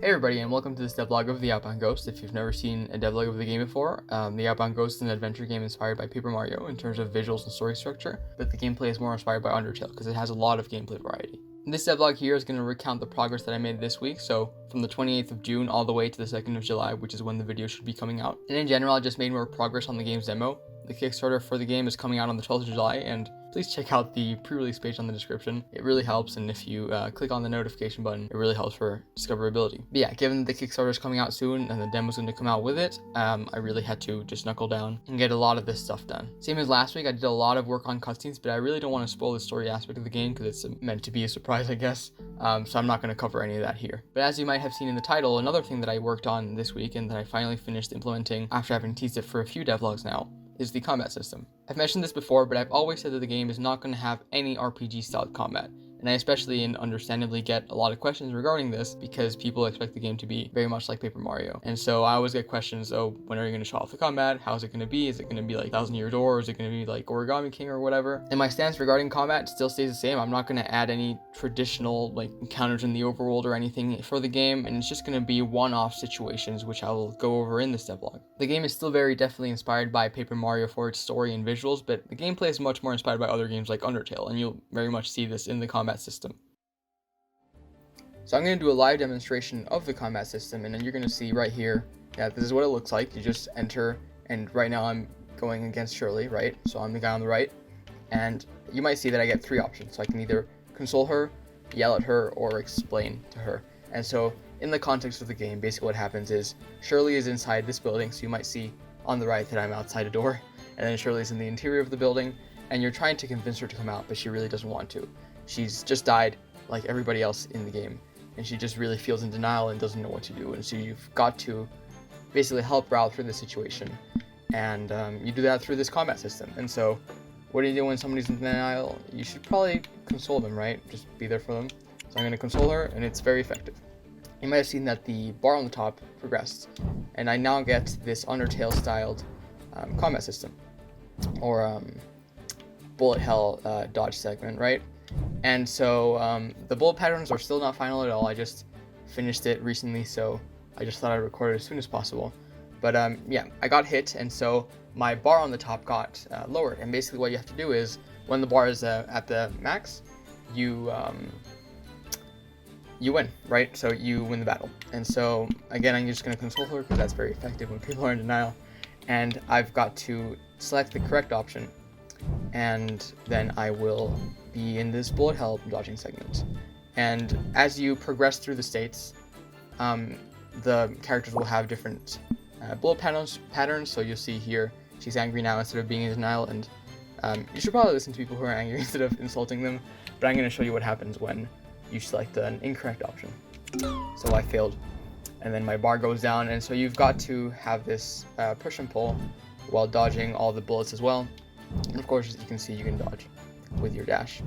Hey everybody, and welcome to this devlog of the Outbound Ghost. If you've never seen a devlog of the game before, the Outbound Ghost is an adventure game inspired by Paper Mario in terms of visuals and story structure, but the gameplay is more inspired by Undertale because it has a lot of gameplay variety. And this devlog here is going to recount the progress that I made this week, so from the 28th of June all the way to the 2nd of July, which is when the video should be coming out. And in general, I just made more progress on the game's demo. The Kickstarter for the game is coming out on the 12th of July, and please check out the pre-release page on the description. It really helps, and if you click on the notification button, it really helps for discoverability. But yeah, given that the Kickstarter is coming out soon and the demo's going to come out with it, I really had to just knuckle down and get a lot of this stuff done. Same as last week, I did a lot of work on cutscenes, but I really don't want to spoil the story aspect of the game because it's meant to be a surprise, I guess. So I'm not going to cover any of that here. But as you might have seen in the title, another thing that I worked on this week and that I finally finished implementing after having teased it for a few devlogs now is the combat system. I've mentioned this before, but I've always said that the game is not going to have any RPG-styled combat. And I especially and understandably get a lot of questions regarding this because people expect the game to be very much like Paper Mario. And so I always get questions, oh, when are you going to show off the combat? How is it going to be? Is it going to be like 1000-Year Door? Or is it going to be like Origami King or whatever? And my stance regarding combat still stays the same. I'm not going to add any traditional like encounters in the overworld or anything for the game, and it's just going to be one-off situations which I will go over in this devlog. The game is still very definitely inspired by Paper Mario for its story and visuals, but the gameplay is much more inspired by other games like Undertale, and you'll very much see this in the combat system. So I'm going to do a live demonstration of the combat system, and then you're going to see right here that this is what it looks like. You just enter, and right now I'm going against Shirley, right? So I'm the guy on the right, and you might see that I get three options. So I can either console her, yell at her, or explain to her. And so in the context of the game, basically what happens is Shirley is inside this building, so you might see on the right that I'm outside a door, and then Shirley's in the interior of the building, and you're trying to convince her to come out, but she really doesn't want to. She's just died like everybody else in the game, and she just really feels in denial and doesn't know what to do. And so you've got to basically help her out through the situation, and you do that through this combat system. And so what do you do when somebody's in denial? You should probably console them, right? Just be there for them. So I'm going to console her, and it's very effective. You might have seen that the bar on the top progressed, and I now get this Undertale styled combat system, or bullet hell dodge segment, right? And so the bullet patterns are still not final at all. I just finished it recently, so I just thought I'd record it as soon as possible. But yeah, I got hit, and so my bar on the top got lowered. And basically what you have to do is, when the bar is at the max, you win, right? So you win the battle. And so again, I'm just going to console her because that's very effective when people are in denial. And I've got to select the correct option, and then I will be in this bullet hell dodging segment. And as you progress through the states, the characters will have different bullet patterns. So you'll see here, she's angry now instead of being in denial, and you should probably listen to people who are angry instead of insulting them, but I'm going to show you what happens when you select an incorrect option. So I failed, and then my bar goes down, and so you've got to have this push and pull while dodging all the bullets as well. And of course, as you can see, you can dodge with your dash.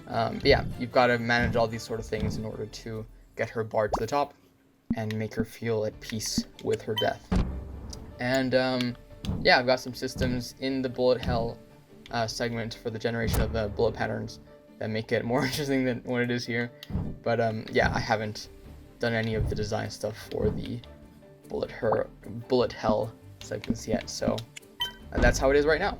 But yeah, you've got to manage all these sort of things in order to get her bar to the top and make her feel at peace with her death. And yeah, I've got some systems in the bullet hell segment for the generation of the bullet patterns that make it more interesting than what it is here. But yeah, I haven't done any of the design stuff for the bullet hell segments yet, so that's how it is right now.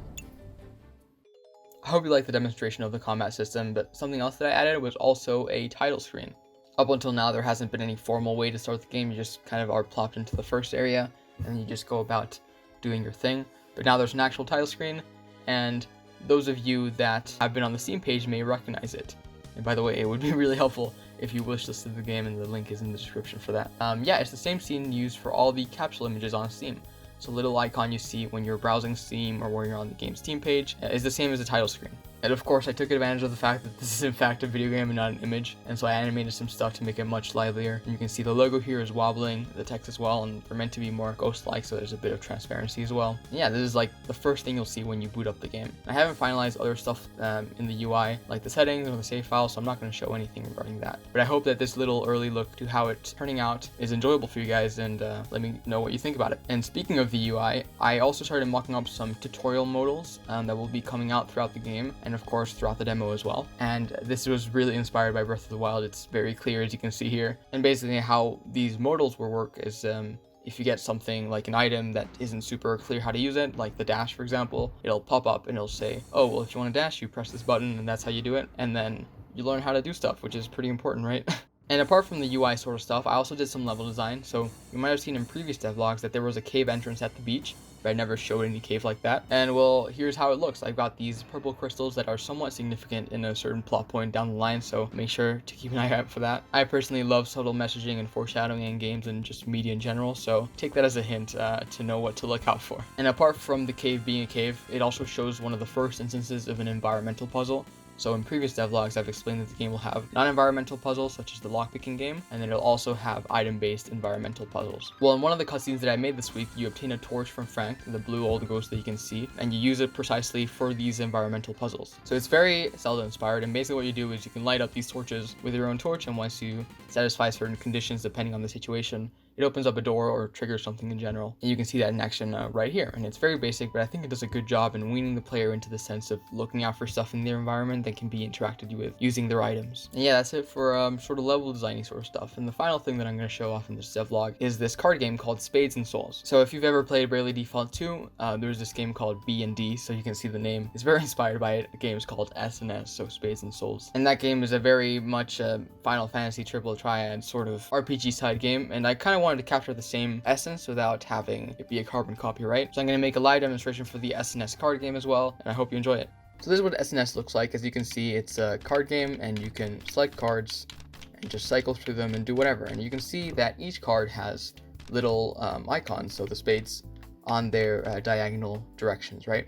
I hope you liked the demonstration of the combat system, but something else that I added was also a title screen. Up until now, there hasn't been any formal way to start the game. You just kind of are plopped into the first area, and then you just go about doing your thing. But now there's an actual title screen, and those of you that have been on the Steam page may recognize it. And by the way, it would be really helpful if you wishlisted the game, and the link is in the description for that. Yeah, it's the same scene used for all the capsule images on Steam. So the little icon you see when you're browsing Steam or when you're on the game's Steam page is the same as the title screen. And of course, I took advantage of the fact that this is in fact a video game and not an image, and so I animated some stuff to make it much livelier. And you can see the logo here is wobbling, the text as well, and they're meant to be more ghost-like, so there's a bit of transparency as well. And yeah, this is like the first thing you'll see when you boot up the game. I haven't finalized other stuff in the UI, like the settings or the save file, so I'm not going to show anything regarding that. But I hope that this little early look to how it's turning out is enjoyable for you guys, and let me know what you think about it. And speaking of the UI, I also started mocking up some tutorial modals that will be coming out throughout the game, and and of course throughout the demo as well. And this was really inspired by Breath of the Wild. It's very clear, as you can see here. And basically how these modals will work is if you get something like an item that isn't super clear how to use it, like the dash for example, it'll pop up and it'll say, oh well, if you want to dash, you press this button and that's how you do it, and then you learn how to do stuff, which is pretty important, right? And apart from the UI sort of stuff, I also did some level design. So you might have seen in previous devlogs that there was a cave entrance at the beach, but I never showed any cave like that. And well, here's how it looks. I've got these purple crystals that are somewhat significant in a certain plot point down the line, so make sure to keep an eye out for that. I personally love subtle messaging and foreshadowing in games and just media in general, so take that as a hint to know what to look out for. And apart from the cave being a cave, it also shows one of the first instances of an environmental puzzle. So in previous devlogs, I've explained that the game will have non-environmental puzzles, such as the lockpicking game, and then it'll also have item-based environmental puzzles. Well, in one of the cutscenes that I made this week, you obtain a torch from Frank, the blue old ghost that you can see, and you use it precisely for these environmental puzzles. So it's very Zelda-inspired, and basically what you do is you can light up these torches with your own torch, and once you satisfy certain conditions depending on the situation, it opens up a door or triggers something in general. And you can see that in action right here. And it's very basic, but I think it does a good job in weaning the player into the sense of looking out for stuff in their environment that can be interacted with using their items. And yeah, that's it for sort of level designing sort of stuff. And the final thing that I'm going to show off in this devlog is this card game called Spades and Souls. So if you've ever played Bravely Default 2, there's this game called B&D, so you can see the name. It's very inspired by it. The game is called S&S, so Spades and Souls. And that game is a very much Final Fantasy triple triad sort of RPG side game, and I kind of wanted to capture the same essence without having it be a carbon copy, right? So I'm going to make a live demonstration for the S&S card game as well, and I hope you enjoy it. So this is what S&S looks like. As you can see, it's a card game, and you can select cards and just cycle through them and do whatever. And you can see that each card has little icons, so the spades, on their diagonal directions, right?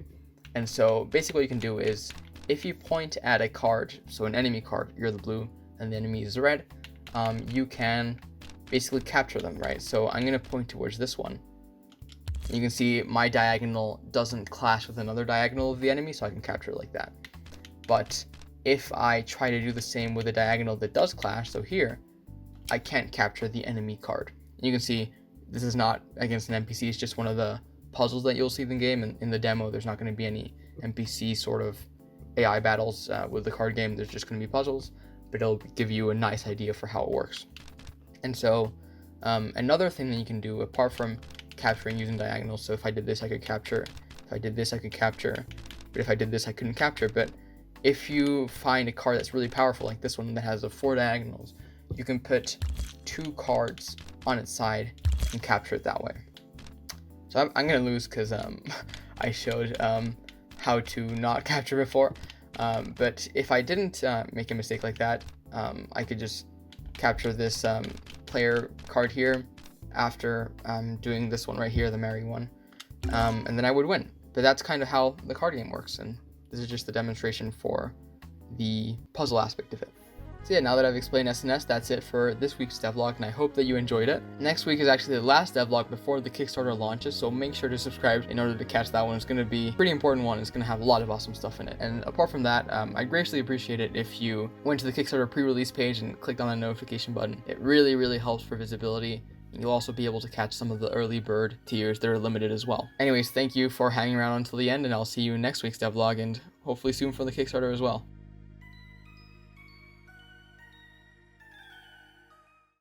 And so basically what you can do is, if you point at a card, so an enemy card, you're the blue and the enemy is the red, you can basically capture them, right? So I'm going to point towards this one. You can see my diagonal doesn't clash with another diagonal of the enemy, so I can capture it like that. But if I try to do the same with a diagonal that does clash, so here, I can't capture the enemy card. You can see this is not against an NPC, it's just one of the puzzles that you'll see in the game. And in the demo, there's not going to be any NPC sort of AI battles with the card game. There's just going to be puzzles, but it'll give you a nice idea for how it works. And so another thing that you can do apart from capturing using diagonals, so if I did this I could capture, if I did this I could capture, but if I did this I couldn't capture. But if you find a card that's really powerful like this one that has 4 diagonals, you can put 2 cards on its side and capture it that way. So I'm gonna lose because I showed how to not capture before, but if I didn't make a mistake like that, I could just capture this player card here after doing this one right here, the Mary one, and then I would win. But that's kind of how the card game works, and this is just the demonstration for the puzzle aspect of it. So yeah, now that I've explained S&S, that's it for this week's devlog, and I hope that you enjoyed it. Next week is actually the last devlog before the Kickstarter launches, so make sure to subscribe in order to catch that one. It's going to be a pretty important one. It's going to have a lot of awesome stuff in it. And apart from that, I'd graciously appreciate it if you went to the Kickstarter pre-release page and clicked on the notification button. It really, really helps for visibility. You'll also be able to catch some of the early bird tiers that are limited as well. Anyways, thank you for hanging around until the end, and I'll see you in next week's devlog, and hopefully soon for the Kickstarter as well.